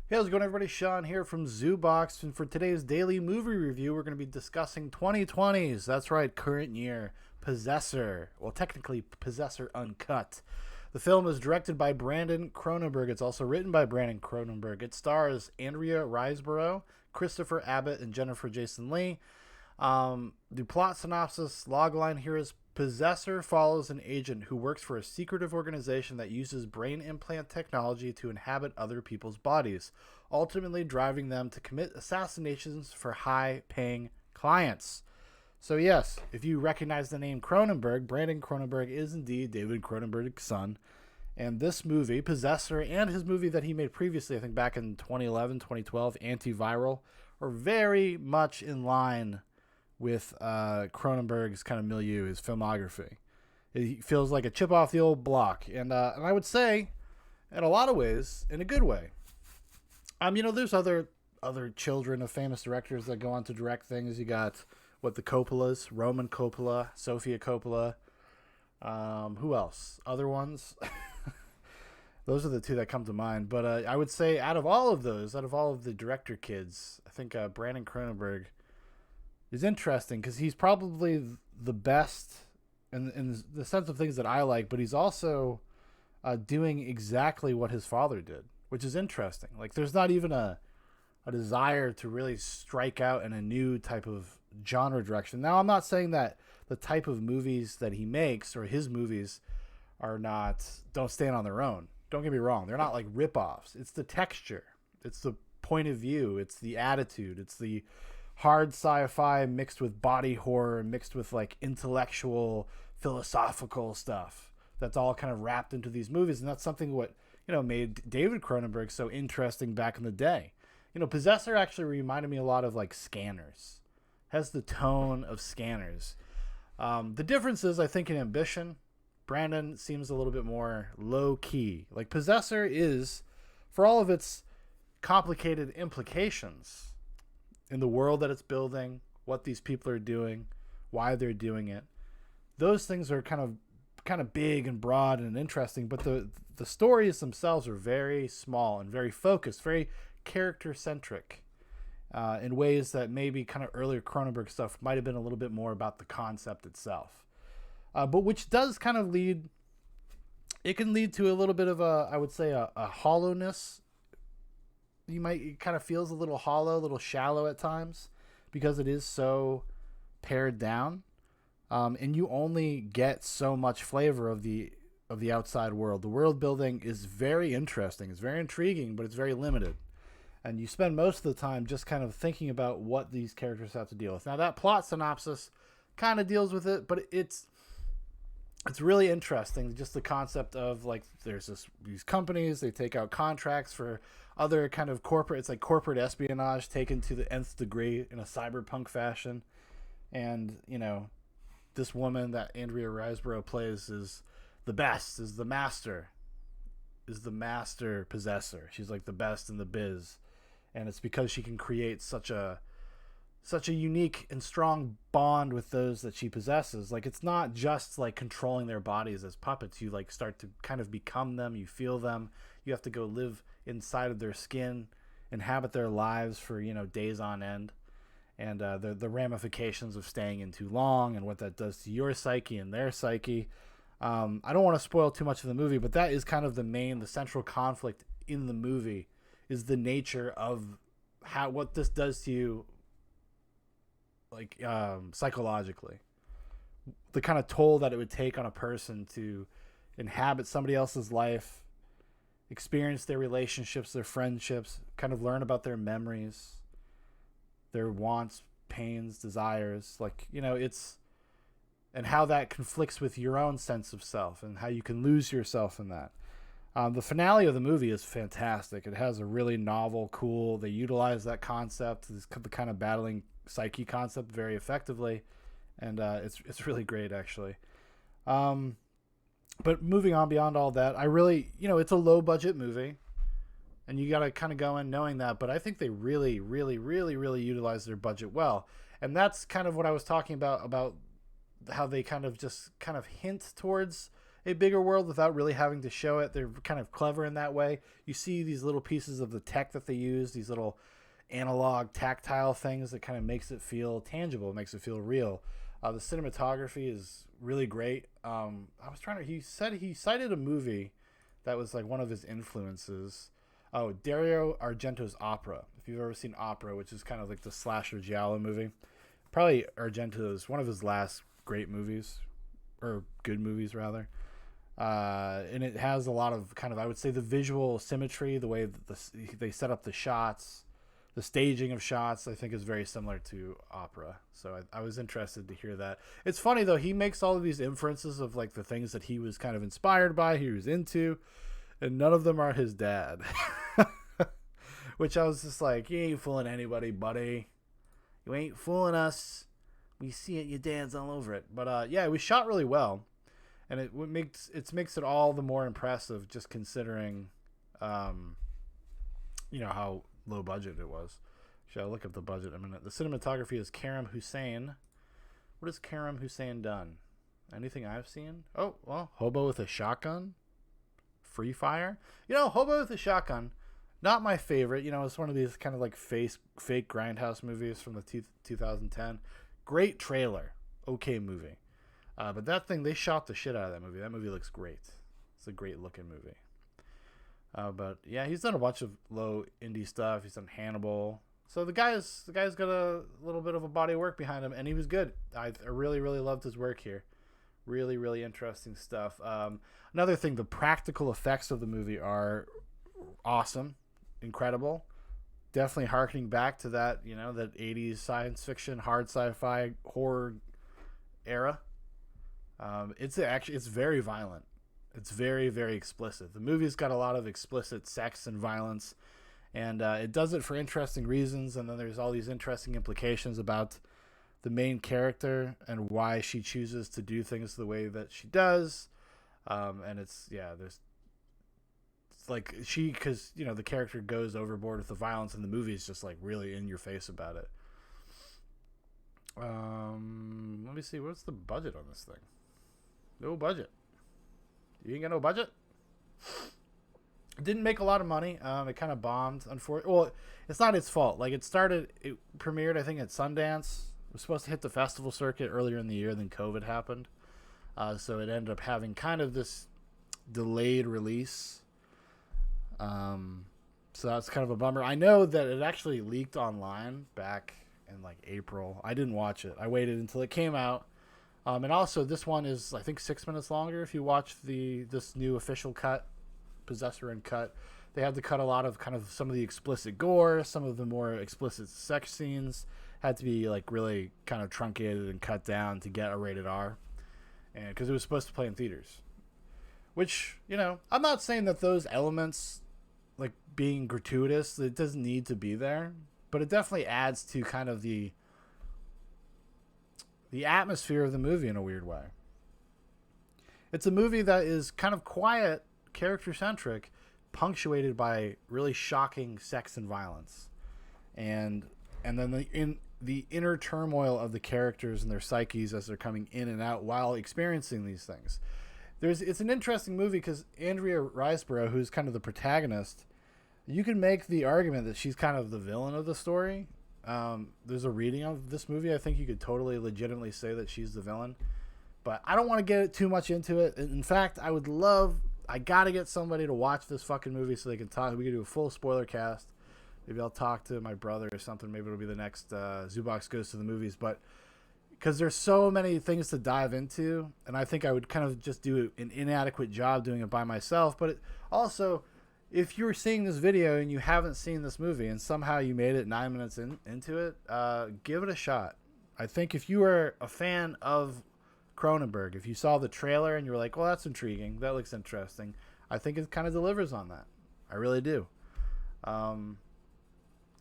Hey, how's it going, everybody? Shaun here from Zoobox, and for today's daily movie review, we're going to be discussing 2020's, that's right, current year, Possessor. Well, technically, Possessor Uncut. The film is directed by Brandon Cronenberg. It's also written by Brandon Cronenberg. It stars Andrea Riseborough, Christopher Abbott, and Jennifer Jason Leigh. The plot synopsis logline here is Possessor follows an agent who works for a secretive organization that uses brain implant technology to inhabit other people's bodies, ultimately driving them to commit assassinations for high paying clients. So, yes, if you recognize the name Cronenberg, Brandon Cronenberg is indeed David Cronenberg's son. And this movie, Possessor, and his movie that he made previously, I think back in 2011, 2012, Antiviral, are very much in line with Cronenberg's kind of milieu, his filmography. It feels like a chip off the old block, and I would say, in a lot of ways, in a good way. There's other children of famous directors that go on to direct things. You got the Coppolas, Roman Coppola, Sofia Coppola. Who else? Other ones. Those are the two that come to mind. But I would say out of all of the director kids, I think Brandon Cronenberg is interesting because he's probably the best in the sense of things that I like, but he's also doing exactly what his father did, which is interesting. Like, there's not even a desire to really strike out in a new type of genre direction. Now, I'm not saying that the type of movies that he makes or his movies don't stand on their own. Don't get me wrong. They're not like rip-offs. It's the texture. It's the point of view. It's the attitude. It's the hard sci-fi mixed with body horror, mixed with like intellectual, philosophical stuff. That's all kind of wrapped into these movies. And that's something what, made David Cronenberg so interesting back in the day. Possessor actually reminded me a lot of like Scanners. Has the tone of Scanners. The difference is, I think, in ambition. Brandon seems a little bit more low key. Like, Possessor is, for all of its complicated implications in the world that it's building, what these people are doing, why they're doing it, those things are kind of big and broad and interesting. But the stories themselves are very small and very focused, very character centric. In ways that maybe kind of earlier Cronenberg stuff might have been a little bit more about the concept itself. But which does kind of it can lead to a little bit of I would say a hollowness. It kind of feels a little hollow, a little shallow at times because it is so pared down. And you only get so much flavor of the outside world. The world building is very interesting. It's very intriguing, but it's very limited. And you spend most of the time just kind of thinking about what these characters have to deal with. Now, that plot synopsis kind of deals with it, but it's really interesting. Just the concept of, like, there's these companies, they take out contracts for other kind of corporate, it's like corporate espionage taken to the nth degree in a cyberpunk fashion. And, this woman that Andrea Riseborough plays is the best, is the master possessor. She's like the best in the biz. And it's because she can create such a unique and strong bond with those that she possesses. Like, it's not just like controlling their bodies as puppets. You like start to kind of become them. You feel them. You have to go live inside of their skin, inhabit their lives for days on end, and the ramifications of staying in too long and what that does to your psyche and their psyche. I don't want to spoil too much of the movie, but that is kind of the central conflict in the movie, is the nature of what this does to you, like, psychologically. The kind of toll that it would take on a person to inhabit somebody else's life, experience their relationships, their friendships, kind of learn about their memories, their wants, pains, desires. Like, and how that conflicts with your own sense of self and how you can lose yourself in that. The finale of the movie is fantastic. It has a really novel, cool. They utilize that concept, the kind of battling psyche concept, very effectively, and it's really great, actually. But moving on beyond all that, I really, it's a low budget movie, and you got to kind of go in knowing that. But I think they really, really, really, really utilize their budget well, and that's kind of what I was talking about how they kind of hint towards a bigger world without really having to show it. They're kind of clever in that way. You see these little pieces of the tech that they use, these little analog tactile things that kind of makes it feel tangible, makes it feel real. The cinematography is really great. He said he cited a movie that was like one of his influences. Oh, Dario Argento's Opera. If you've ever seen Opera, which is kind of like the slasher giallo movie, probably Argento's one of his last great movies, or good movies rather. And it has a lot of kind of, I would say, the visual symmetry, the way that they set up the shots, the staging of shots, I think is very similar to Opera. So I was interested to hear that. It's funny though, he makes all of these inferences of like the things that he was kind of inspired by, he was into, and none of them are his dad. Which I was just like, you ain't fooling anybody, buddy. You ain't fooling us. We see it, your dad's all over it. But yeah, it was shot really well. And it makes it all the more impressive just considering, how low budget it was. Should I look up the budget in a minute? The cinematography is Karim Hussein. What has Karim Hussein done? Anything I've seen? Oh, well, Hobo with a Shotgun. Free Fire. Hobo with a Shotgun. Not my favorite. It's one of these kind of like fake grindhouse movies from the 2010. Great trailer. Okay movie. But that thing, they shot the shit out of that movie. That movie looks great. It's a great looking movie. But yeah, he's done a bunch of low indie stuff. He's done Hannibal. So the guy's got a little bit of a body of work behind him, and he was good. I really, really loved his work here. Really, really interesting stuff. Another thing, the practical effects of the movie are awesome, incredible. Definitely harkening back to that, that 80s science fiction, hard sci-fi, horror era. It's very violent. It's very, very explicit. The movie's got a lot of explicit sex and violence, and it does it for interesting reasons. And then there's all these interesting implications about the main character and why she chooses to do things the way that she does. And it's like because the character goes overboard with the violence, and the movie is just like really in your face about it. Let me see, what's the budget on this thing? No budget. You ain't got no budget? It didn't make a lot of money. It kind of bombed, unfortunately. Well, it's not its fault. Like, it premiered, I think, at Sundance. It was supposed to hit the festival circuit earlier in the year, then COVID happened. So it ended up having kind of this delayed release. So that's kind of a bummer. I know that it actually leaked online back in like April. I didn't watch it. I waited until it came out. And also, this one is, I think, 6 minutes longer. If you watch this new official cut, Possessor Uncut, they had to cut a lot of kind of some of the explicit gore, some of the more explicit sex scenes had to be like really kind of truncated and cut down to get a rated R, and because it was supposed to play in theaters. Which, I'm not saying that those elements, like being gratuitous, it doesn't need to be there, but it definitely adds to kind of the atmosphere of the movie in a weird way. It's a movie that is kind of quiet, character-centric, punctuated by really shocking sex and violence. And then the inner turmoil of the characters and their psyches as they're coming in and out while experiencing these things. It's an interesting movie because Andrea Riseborough, who's kind of the protagonist, you can make the argument that she's kind of the villain of the story. There's a reading of this movie. I think you could totally legitimately say that she's the villain, but I don't want to get too much into it. In fact, I gotta get somebody to watch this fucking movie so they can talk. We can do a full spoiler cast. Maybe I'll talk to my brother or something. Maybe it'll be the next Zoobox Goes to the Movies, but because there's so many things to dive into, and I think I would kind of just do an inadequate job doing it by myself. But also, if you're seeing this video and you haven't seen this movie and somehow you made it 9 minutes into it, give it a shot. I think if you are a fan of Cronenberg, if you saw the trailer and you were like, well, that's intriguing, that looks interesting, I think it kind of delivers on that. I really do.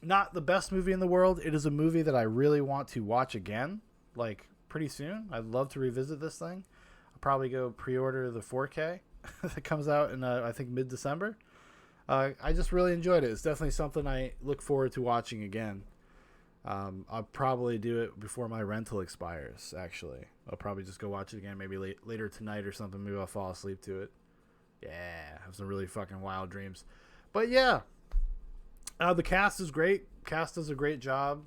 Not the best movie in the world. It is a movie that I really want to watch again, like pretty soon. I'd love to revisit this thing. I'll probably go pre-order the 4K that comes out in, I think, mid-December. I just really enjoyed it. It's definitely something I look forward to watching again. I'll probably do it before my rental expires, actually. I'll probably just go watch it again, maybe later tonight or something. Maybe I'll fall asleep to it. Yeah, have some really fucking wild dreams. But yeah, the cast is great. Cast does a great job.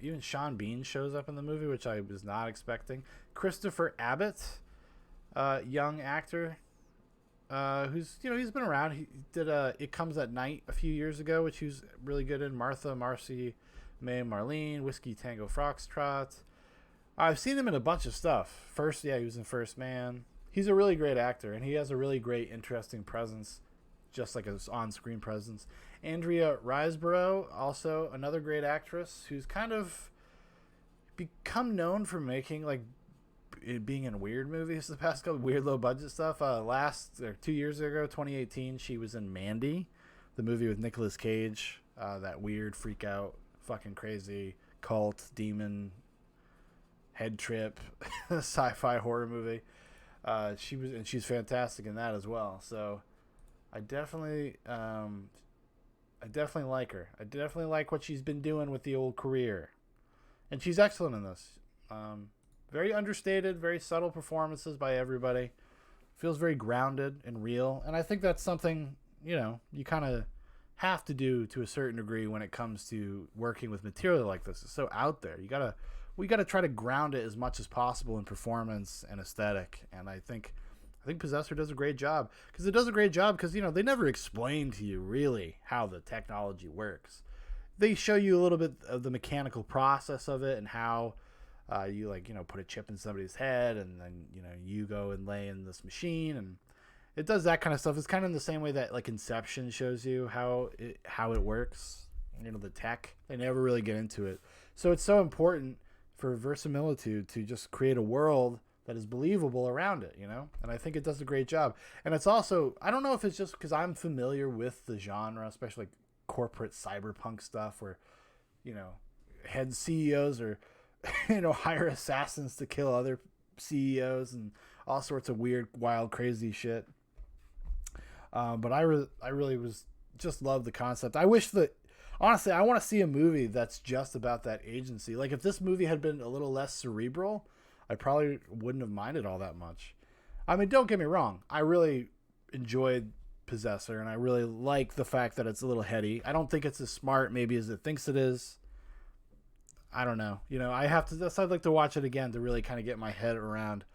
Even Sean Bean shows up in the movie, which I was not expecting. Christopher Abbott, young actor, who's he's been around. He did It Comes at Night a few years ago, which he was really good in. Martha, Marcy, May, Marlene, Whiskey Tango Foxtrot. I've seen him in a bunch of stuff. He was in First Man. He's a really great actor, and he has a really great, interesting presence, just like his on-screen presence. Andrea Riseborough, also another great actress who's kind of become known for making being in weird movies the past couple, weird low budget stuff. 2 years ago, 2018, she was in Mandy, the movie with Nicolas Cage, that weird freak out, fucking crazy cult demon head trip sci-fi horror movie. She's fantastic in that as well. So I definitely like her. I definitely like what she's been doing with the old career. And she's excellent in this. Very understated, very subtle performances by everybody. Feels very grounded and real. And I think that's something, you kind of have to do to a certain degree when it comes to working with material like this. It's so out there. We gotta try to ground it as much as possible in performance and aesthetic. And I think Possessor does a great job, because they never explain to you really how the technology works. They show you a little bit of the mechanical process of it and how you put a chip in somebody's head, and then you go and lay in this machine, and it does that kind of stuff. It's kind of in the same way that Inception shows you how it works. The tech, they never really get into it. So it's so important for verisimilitude to just create a world that is believable around it, And I think it does a great job. And it's also, I don't know if it's just because I'm familiar with the genre, especially corporate cyberpunk stuff where, head CEOs or, hire assassins to kill other CEOs and all sorts of weird, wild, crazy shit. But I really was just love the concept. I wish that, honestly, I want to see a movie that's just about that agency. If this movie had been a little less cerebral, I probably wouldn't have minded all that much. I mean, don't get me wrong. I really enjoyed Possessor, and I really like the fact that it's a little heady. I don't think it's as smart maybe as it thinks it is. I don't know. I'd like to watch it again to really kind of get my head around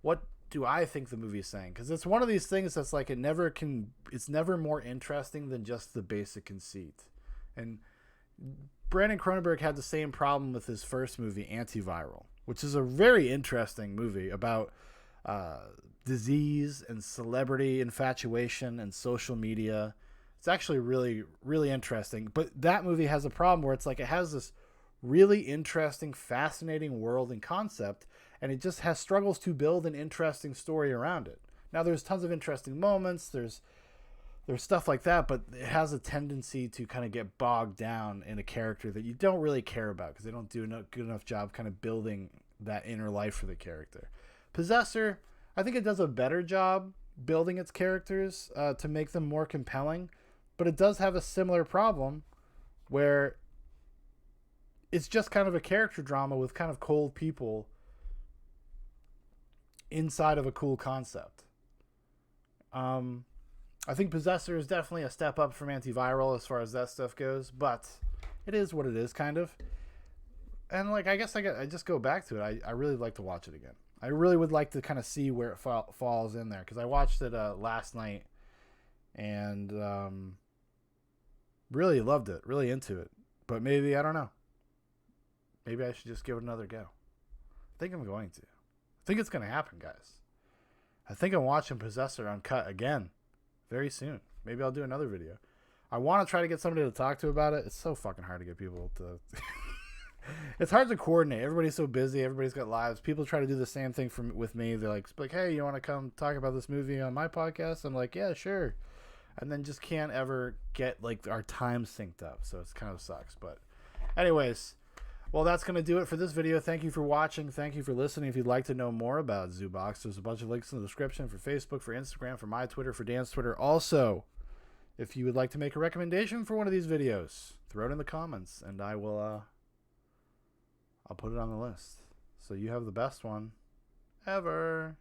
what do I think the movie is saying. Because it's one of these things that's it's never more interesting than just the basic conceit. And Brandon Cronenberg had the same problem with his first movie, Antiviral, which is a very interesting movie about disease and celebrity infatuation and social media. It's actually really, really interesting. But that movie has a problem where it has this really interesting, fascinating world and concept, and it just has struggles to build an interesting story around it. Now, there's tons of interesting moments. There's stuff like that, but it has a tendency to kind of get bogged down in a character that you don't really care about because they don't do a good enough job kind of building that inner life for the character. Possessor, I think it does a better job building its characters to make them more compelling, but it does have a similar problem where it's just kind of a character drama with kind of cold people inside of a cool concept. I think Possessor is definitely a step up from Antiviral as far as that stuff goes, but it is what it is, kind of. And I guess I just go back to it. I really like to watch it again. I really would like to kind of see where it falls in there, because I watched it last night and really loved it, really into it. But maybe, I don't know. Maybe I should just give it another go. I think I'm going to. I think it's going to happen, guys. I think I'm watching Possessor Uncut again very soon. Maybe I'll do another video. I want to try to get somebody to talk to about it. It's so fucking hard to get people to... It's hard to coordinate. Everybody's so busy. Everybody's got lives. People try to do the same thing with me. They're like, hey, you want to come talk about this movie on my podcast? I'm like, yeah, sure. And then just can't ever get our time synced up. So it's kind of sucks. But anyways, well, that's going to do it for this video. Thank you for watching. Thank you for listening. If you'd like to know more about Zoobox, there's a bunch of links in the description for Facebook, for Instagram, for my Twitter, for Dan's Twitter. Also, if you would like to make a recommendation for one of these videos, throw it in the comments, and I will... I'll put it on the list. So you have the best one. ever.